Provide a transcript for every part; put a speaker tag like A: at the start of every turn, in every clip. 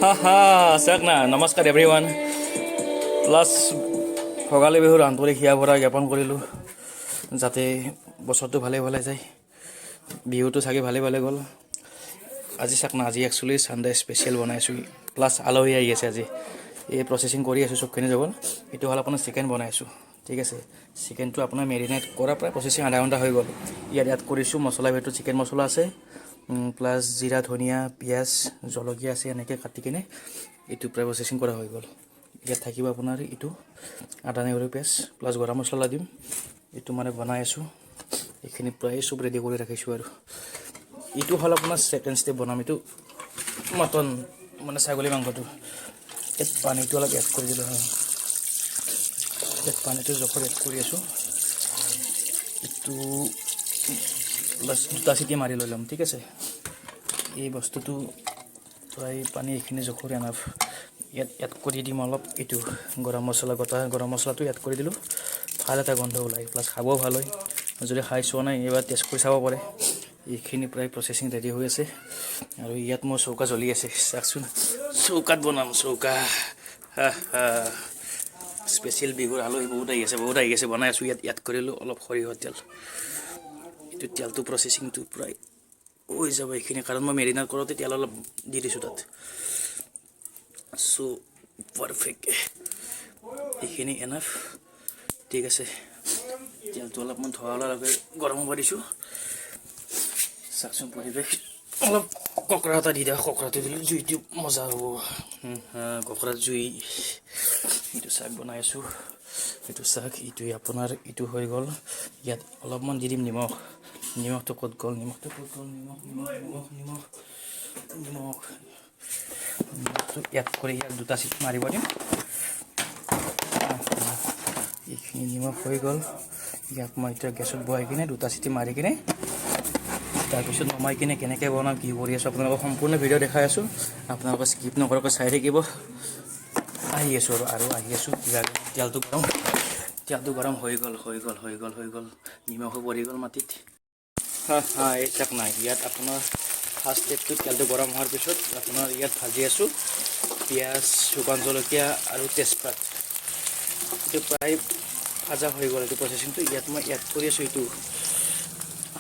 A: হা চাওক না নমস্কাৰ এভৰিৱান প্লাছ ভোগালী বিহুৰ আন্তৰিক হিয়া ভৰা জ্ঞাপন কৰিলোঁ যাতে বছৰটো ভালে ভালে যায় বিহুটো চাগে ভালে ভালে গ'ল আজি চাওক না আজি একচুৱেলি চানডে স্পেচিয়েল বনাইছোঁ প্লাছ আলহী আহি আছে আজি এই প্ৰচেছিং কৰি আছোঁ চবখিনি যাব এইটো হ'ল আপোনাৰ চিকেন বনাইছোঁ ঠিক আছে চিকেনটো আপোনাৰ মেৰিনেট কৰাৰ প্ৰায় প্ৰচেছিং আধা ঘণ্টা হৈ গ'ল ইয়াত এড কৰিছোঁ মছলা ভিতৰত চিকেন মছলা আছে প্লাছ জিৰা ধনিয়া পিঁয়াজ জলকীয়া আছে এনেকৈ কাটি কিনে এইটো প্ৰায় প্ৰচেছিং কৰা হৈ গ'ল ইয়াত থাকিব আপোনাৰ এইটো আদা নহৰু পেষ্ট প্লাছ গৰম মছলা দিম এইটো মানে বনাই আছোঁ এইখিনি প্ৰায় চব ৰেডি কৰি ৰাখিছোঁ আৰু এইটো হ'ল আপোনাৰ ছেকেণ্ড ষ্টেপ বনাম এইটো মটন মানে ছাগলী মাংসটো ইয়াত পানীটো অলপ এড কৰি দিলোঁ হয় ইয়াত পানীটো জোখত এড কৰি আছোঁ এইটো প্লাছ দুটা চিটি মাৰি লৈ ল'ম ঠিক আছে এই বস্তুটো প্ৰায় পানী এইখিনি জোখৰ এনাফ ইয়াত এড কৰি দিম অলপ এইটো গৰম মছলা গোটা গৰম মছলাটো এড কৰি দিলোঁ ভাল এটা গন্ধ ওলায় প্লাছ খাবও ভাল হয় যদি খাই চোৱা নাই এইবাৰ টেষ্ট কৰি চাব পাৰে এইখিনি প্ৰায় প্ৰচেছিং ৰেডি হৈ আছে আৰু ইয়াত মোৰ চৌকা জ্বলি আছে চাওকচোন চৌকাত বনাম চৌকা স্পেচিয়েল বিহুৰ আলহী বহুত আহি আছে বনাই আছোঁ ইয়াত এড কৰিলোঁ অলপ সৰিয়হৰ তেল এইটো তেলটো প্ৰচেছিংটো প্ৰায় হৈ যাব এইখিনি কাৰণ মই মেৰিনেট কৰোঁতে তেল অলপ দি দিছোঁ তাত চ' পাৰফেক্ট এইখিনি এনাফ ঠিক আছে তেলটো অলপমান ধোৱালৈকে গৰম হ'ব দিছোঁ চাওকচোন পৰিৱেশ অলপ ককৰা এটা দি দিয়া ককৰাটো দিলে জুইটো মজা হ'ব ককৰাত জুই এইটো চাক বনাই আছোঁ এইটো চাক এইটোৱে আপোনাৰ এইটো হৈ গ'ল ইয়াত অলপমান দি দিম নিমখটো ক'ত গ'ল নিমখটো এড কৰি ইয়াত দুটা চিটি মাৰিব দিম এইখিনি নিমখ হৈ গ'ল ইয়াক মই এতিয়া গেছত বহাই কিনে দুটা চিটি মাৰি কিনে তাৰপিছত নমাই কিনে কেনেকৈ বনাম কি কৰি আছোঁ আপোনালোকক সম্পূৰ্ণ ভিডিঅ' দেখাই আছোঁ আপোনালোকে স্কিপ নকৰাকৈ চাই থাকিব আহি আছোঁ আৰু আহি আছোঁ তেলটো গৰম হৈ গ'ল নিমখো পৰি গ'ল মাটিত এই চাক নাই ইয়াত আপোনাৰ ফাৰ্ষ্ট ষ্টেপটোত তেলটো গৰম হোৱাৰ পিছত আপোনাৰ ইয়াত ভাজি আছোঁ পিঁয়াজ শুকান জলকীয়া আৰু তেজপাত এইটো প্ৰায় ভাজা হৈ গ'ল এইটো প্ৰচেছিংটো ইয়াত মই এড কৰি আছোঁ এইটো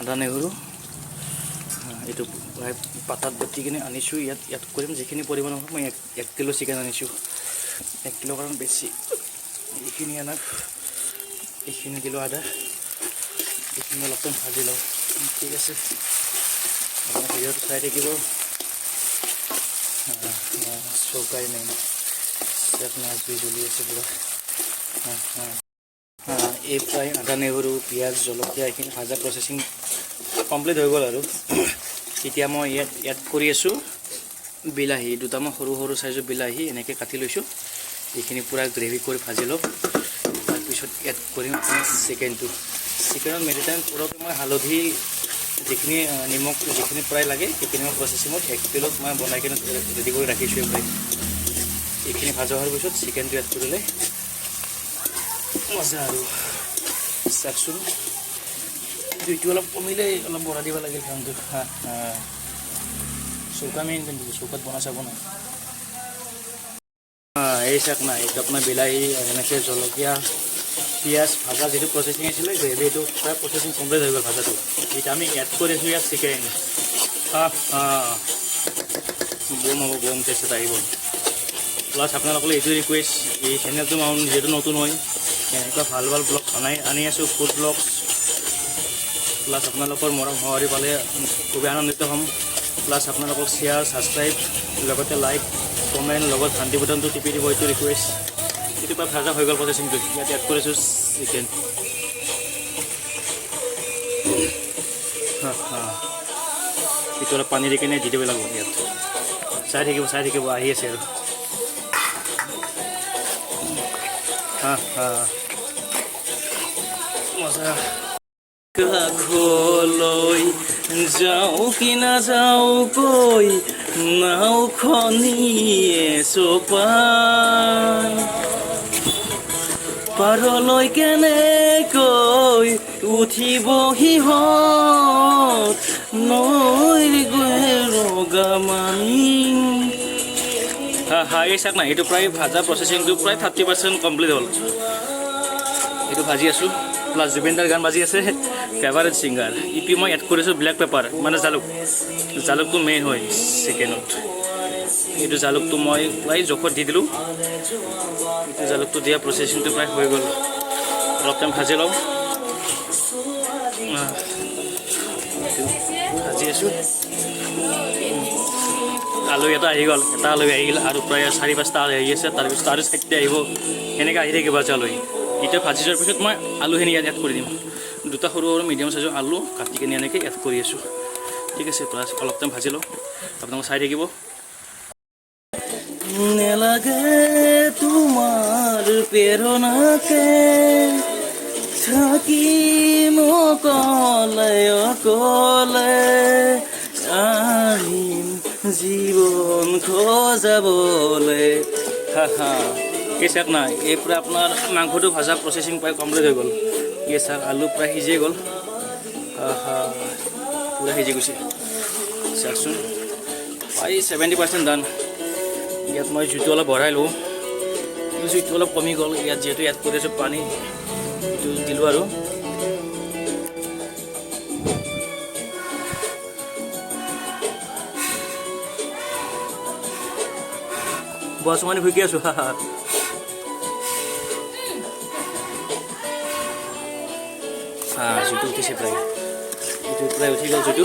A: আদা নহৰু এইটো প্ৰায় পাতাত বটি কিনে আনিছোঁ ইয়াত এড কৰিম যিখিনি পৰিমাণৰ হয় মই 1 কিলো চিকেন আনিছোঁ 1 কিলো কাৰণ বেছি এইখিনি আনাৰ এইখিনি দিলোঁ আদা এইখিনি অলপমান ভাজি লওঁ ঠিক আছে আপোনাৰ ভিডিঅ'টো চাই থাকিব চৌকাই নাই আপোনাৰ জুই জ্বলি আছে পূৰা এই প্ৰায় আদা নহৰু পিঁয়াজ জলকীয়া এইখিনি ভাজা প্ৰচেছিং কমপ্লিট হৈ গ'ল আৰু এতিয়া মই ইয়াত এড কৰি আছোঁ বিলাহী দুটামান সৰু সৰু চাইজৰ বিলাহী এনেকৈ কাটি লৈছোঁ এইখিনি পূৰা গ্ৰেভি কৰি ভাজি লওঁ তাৰপিছত এড কৰিম আপোনাৰ চিকেনত মেৰিনেট কৰোঁতে মই হালধি যিখিনি নিমখ যিখিনি প্ৰায় লাগে সেইখিনি মই প্ৰচেছিঙত 1 কিলোত মই বনাই কিনে ৰেডি কৰি ৰাখিছোঁ প্ৰায় এইখিনি ভাজা হোৱাৰ পিছত চিকেনটো এড কৰিলে মজা আৰু চাওকচোন জুইটো অলপ কমিলে অলপ বঢ়াই দিব লাগিল কামটো চৌকা মেইন কিন্তু চৌকাত বনাই চাব নাই এই চাওক না এইটো আপোনাৰ বিলাহী এনেকৈ জলকীয়া পিঁয়াজ ভাজা যিটো প্ৰচেছিং আছিলে গ্ৰেভিটো প্ৰায় প্ৰচেছিং কমপ্লিট হৈ গ'ল ভাজাটো এতিয়া আমি এড কৰি আছোঁ ইয়াত চিকেন বম টেষ্ট এটা আহিব প্লাছ আপোনালোকলৈ এইটো ৰিকুৱেষ্ট এই চেনেলটো মই যিহেতু নতুন হয় এনেকুৱা ভাল ব্লগ আনি আছোঁ ফুড ব্লগ প্লাছ আপোনালোকৰ মৰম সঁহাৰি পালে খুবেই আনন্দিত হ'ম প্লাছ আপোনালোকক শ্বেয়াৰ ছাবস্ক্ৰাইব লগতে লাইক কমেণ্ট লগত শান্তি বুটানটো টিপি দিব এইটো ৰিকুৱেষ্ট এইটো প্ৰায় ভাজা হৈ গ'ল প্ৰচেছিংটো ইয়াত এড কৰিছোঁ চিকেন এইটো অলপ পানী দি কিনে দি দিব লাগিব ইয়াত চাই থাকিব আহি আছে আৰু মজা কাষলৈ যাওঁ কি নাযাওঁকৈ নাওখনিয়ে চপাই পাৰলৈ কেনেকৈ উঠিব সিহঁত নৈৰ গৈ ৰগা মানি এই চাওক না এইটো প্ৰায় ভাজা প্ৰচেছিংটো প্ৰায় 30% কমপ্লিট হ'ল এইটো ভাজি আছোঁ প্লাছ জুবিনদাৰ গান বাজি আছে ফেভাৰেট ছিংগাৰ ইপি মই এড কৰিছোঁ ব্লেক পেপাৰ মানে জালুকটো মেইন হয় চিকেনত এইটো জালুকটো মই প্ৰায় জোখত দি দিলোঁ এইটো জালুকটো দিয়া প্ৰচেছিংটো প্ৰায় হৈ গ'ল অলপ টাইম ভাজি লওঁ ভাজি আছোঁ আলু এটা আহি গ'ল এটা আলু আহিল আৰু প্ৰায় 4-5টা আলু আহি আছে তাৰপিছত আৰু 4টা আহিব সেনেকৈ আহি থাকিব আলু এতিয়া ভাজি যোৱাৰ পিছত মই আলুখিনি ইয়াত এড কৰি দিম দুটা সৰু সৰু মিডিয়াম চাইজৰ আলু কাটি কিনে এনেকৈ এড কৰি আছোঁ ঠিক আছে প্লাছ অলপ টাইম ভাজি লওঁ আপোনালোকে চাই থাকিব নেলাগে তোমাৰ প্ৰেৰণাকে থাকিম অকলে অকলে আহিম জীৱন খোজাবলৈ এই চাওক না এই পূৰা আপোনাৰ মাংসটো ভাজা প্ৰচেছিং প্ৰায় কমপ্লিট হৈ গ'ল এই চাওক আলু প্ৰায় সিজি গ'ল পূৰা সিজি গৈছে চাওকচোন প্ৰায় 70% ডান ইয়াত মই জুইটো অলপ বঢ়াই লওঁ জুইটো অলপ কমি গ'ল ইয়াত যিহেতু এড কৰি আছোঁ পানী এইটো দিলোঁ আৰু বৰ্তমান ভুকি আছোঁ জুইটো উঠিছে প্ৰায় এইটো প্ৰায় উঠি গ'ল জুইটো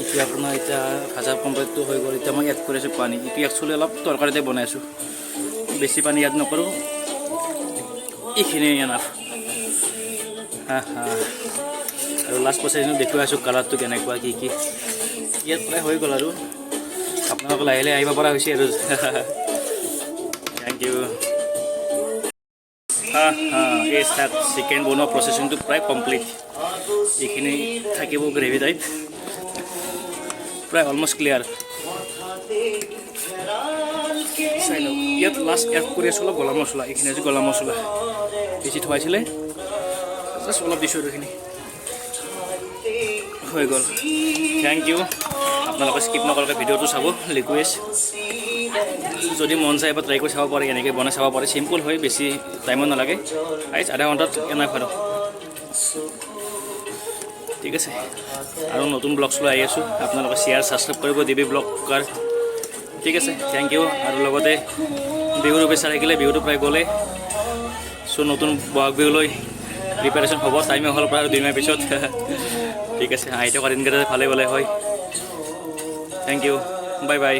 A: এতিয়া আপোনাৰ এতিয়া ভাজা কমপ্লিটটো হৈ গ'ল এতিয়া মই এড কৰি আছোঁ পানী এইটো একচুৱেলি অলপ তৰকাৰীতে বনাই আছোঁ বেছি পানী এড নকৰোঁ এইখিনি এনাফ আৰু লাষ্ট প্ৰচেছিংটো দেখুৱাই আছোঁ কালাৰটো কেনেকুৱা কি ইয়াত প্ৰায় হৈ গ'ল আৰু আপোনালোকে লাহে লাহে আহিব পৰা হৈছে আৰু থেংক ইউ এই চাওক চিকেন বনোৱা প্ৰচেছিংটো প্ৰায় কমপ্লিট এইখিনি থাকিব গ্ৰেভি টাইপ প্ৰায় অলমষ্ট ক্লিয়াৰ চাই লওক ইয়াত লাষ্ট এড কৰি আছোঁ অলপ গৰম মছলা এইখিনি আছে গৰম মছলা বেছি থোৱাইছিলে জাষ্ট অলপ দিছোঁ এইখিনি হৈ গ'ল থেংক ইউ আপোনালোকে স্কিপ নকৰাকৈ ভিডিঅ'টো চাব ৰিকুৱেষ্ট যদি মন যায় এবাৰ ট্ৰাই কৰি চাব পাৰে এনেকৈ বনাই চাব পাৰে চিম্পল হয় বেছি টাইমো নালাগে আধা ঘণ্টাত এনাফ আৰু ঠিক আছে আৰু নতুন ব্লগছ লৈ আহি আছোঁ আপোনালোকে শ্বেয়াৰ ছাবস্ক্ৰাইব কৰিব দিবি ব্লগাৰ ঠিক আছে থেংক ইউ আৰু লগতে বিহুৰ শুভেচ্ছা থাকিলে বিহুটো প্ৰায় গ'লে চ' নতুন বহাগ বিহুলৈ প্ৰিপেৰেশ্যন হ'ব টাইমে হ'ল প্ৰায় 2 মাহ পিছত ঠিক আছে আহি থকা দিনকেইটা ভালে ভালে হয় থেংক ইউ বাই বাই